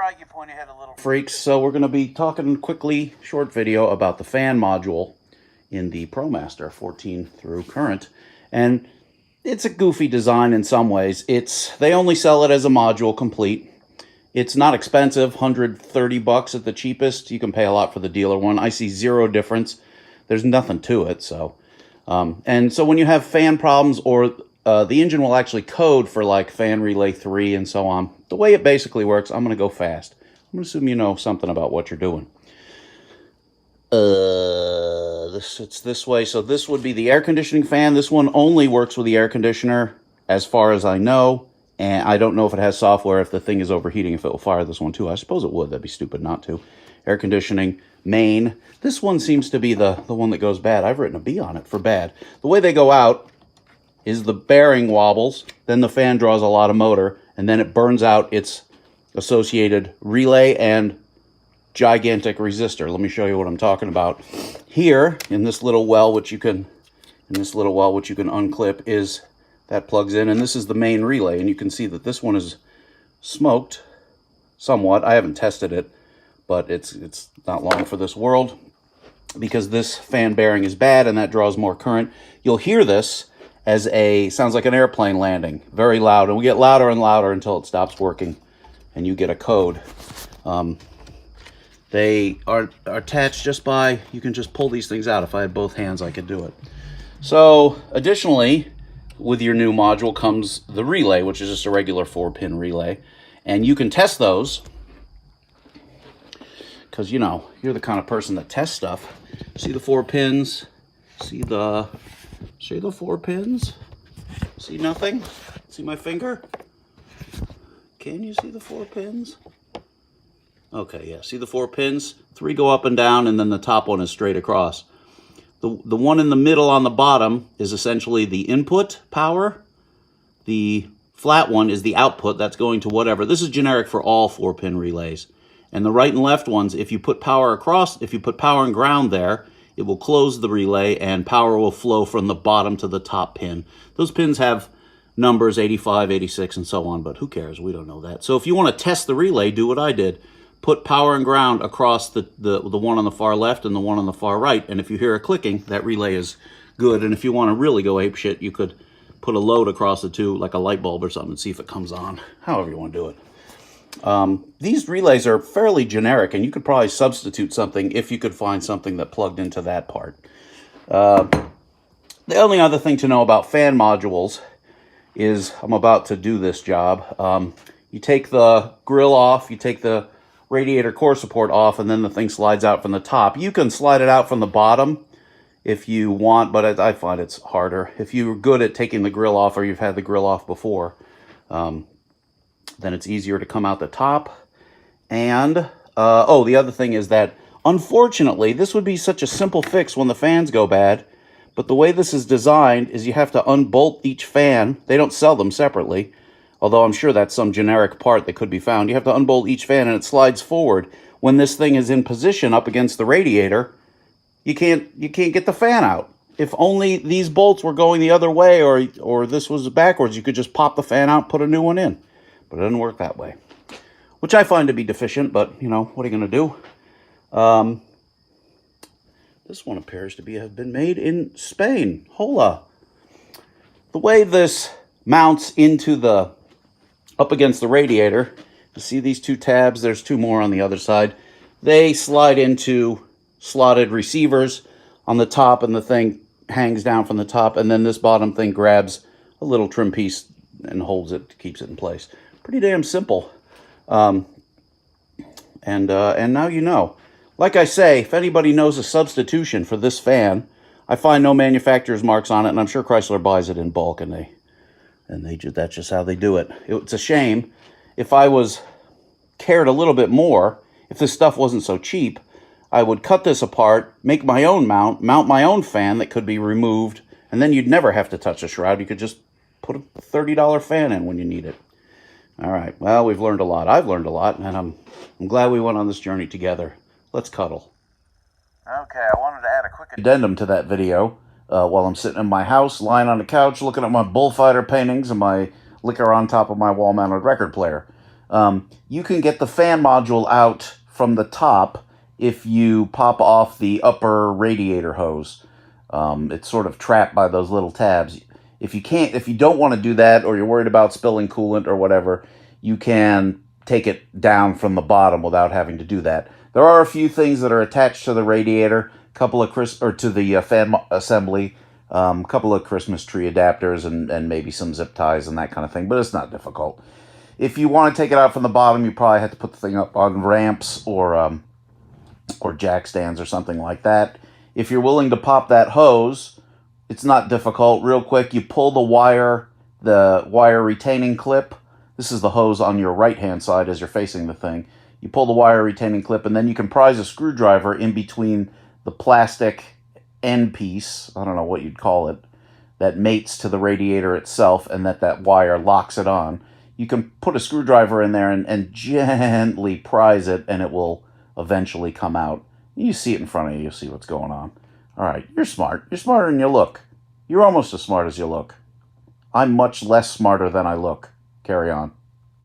right, you point ahead a little, freaks. So we're going to be talking quickly, short video about the fan module in the ProMaster 14 through current. And it's a goofy design in some ways. They only sell it as a module complete. It's not expensive, $130 at the cheapest. You can pay a lot for the dealer one. I see zero difference. There's nothing to it. So, and so when you have fan problems, or the engine will actually code for like fan relay 3 and so on. The way it basically works, I'm going to go fast. I'm going to assume you know something about what you're doing. It's this way. So this would be the air conditioning fan. This one only works with the air conditioner as far as I know. And I don't know if it has software, if the thing is overheating, if it will fire this one too. I suppose it would. That'd be stupid not to. Air conditioning, main. This one seems to be the one that goes bad. I've written a B on it for bad. The way they go out is the bearing wobbles, then the fan draws a lot of motor, and then it burns out its associated relay and gigantic resistor. Let me show you what I'm talking about. Here, in this little well, which you can unclip, is that plugs in, and this is the main relay, and you can see that this one is smoked somewhat. I haven't tested it, but it's not long for this world because this fan bearing is bad and that draws more current. You'll hear this as sounds like an airplane landing, very loud, and we get louder and louder until it stops working and you get a code. They are attached just by, you can just pull these things out. If I had both hands, I could do it. So additionally, with your new module comes the relay, which is just a regular 4-pin relay. And you can test those because, you know, you're the kind of person that tests stuff. See the 4 pins? See the 4 pins? See nothing? See my finger? Can you see the 4 pins? Okay, yeah. See the 4 pins? 3 go up and down, and then the top one is straight across. The one in the middle on the bottom is essentially the input power. The flat one is the output. That's going to whatever. This is generic for all 4-pin relays. And the right and left ones, if you put power and ground there, it will close the relay and power will flow from the bottom to the top pin. Those pins have numbers 85, 86, and so on, but who cares? We don't know that. So if you want to test the relay, do what I did. Put power and ground across the one on the far left and the one on the far right, and if you hear a clicking, that relay is good. And if you want to really go apeshit, you could put a load across the two, like a light bulb or something, and see if it comes on, however you want to do it. These relays are fairly generic, and you could probably substitute something if you could find something that plugged into that part. The only other thing to know about fan modules is, I'm about to do this job. You take the grill off, you take the radiator core support off, and then the thing slides out from the top. You can slide it out from the bottom if you want, but I find it's harder. If you're good at taking the grill off, or you've had the grill off before, then it's easier to come out the top. And, the other thing is that, unfortunately, this would be such a simple fix when the fans go bad, but the way this is designed is you have to unbolt each fan. They don't sell them separately, although I'm sure that's some generic part that could be found. You have to unbolt each fan, and it slides forward. When this thing is in position up against the radiator, you can't get the fan out. If only these bolts were going the other way, or this was backwards, you could just pop the fan out, put a new one in. But it doesn't work that way, which I find to be deficient, but, you know, what are you going to do? This one appears to have been made in Spain. Hola. The way this mounts into up against the radiator, you see these 2 tabs, there's 2 more on the other side. They slide into slotted receivers on the top, and the thing hangs down from the top, and then this bottom thing grabs a little trim piece and holds it, keeps it in place. Pretty damn simple. And now you know. Like I say, if anybody knows a substitution for this fan, I find no manufacturer's marks on it, and I'm sure Chrysler buys it in bulk, and that's just how they do it. It's a shame. If I cared a little bit more, if this stuff wasn't so cheap, I would cut this apart, make my own mount my own fan that could be removed, and then you'd never have to touch a shroud. You could just put a $30 fan in when you need it. All right, well, we've learned a lot. I've learned a lot, and I'm glad we went on this journey together. Let's cuddle. Okay, I wanted to add a quick addendum to that video. While I'm sitting in my house, lying on the couch, looking at my bullfighter paintings and my liquor on top of my wall-mounted record player. You can get the fan module out from the top if you pop off the upper radiator hose. It's sort of trapped by those little tabs. If you don't want to do that, or you're worried about spilling coolant or whatever, you can take it down from the bottom without having to do that. There are a few things that are attached to the radiator, to the fan assembly, a couple of Christmas tree adapters, and maybe some zip ties and that kind of thing, but it's not difficult. If you want to take it out from the bottom, you probably have to put the thing up on ramps or jack stands or something like that. If you're willing to pop that hose, it's not difficult. Real quick, you pull the wire retaining clip. This is the hose on your right-hand side as you're facing the thing. You pull the wire retaining clip, and then you can prise a screwdriver in between the plastic end piece, I don't know what you'd call it, that mates to the radiator itself, and that wire locks it on. You can put a screwdriver in there and gently prise it, and it will eventually come out. You see it in front of you. You'll see what's going on. All right, you're smart. You're smarter than you look. You're almost as smart as you look. I'm much less smarter than I look. Carry on.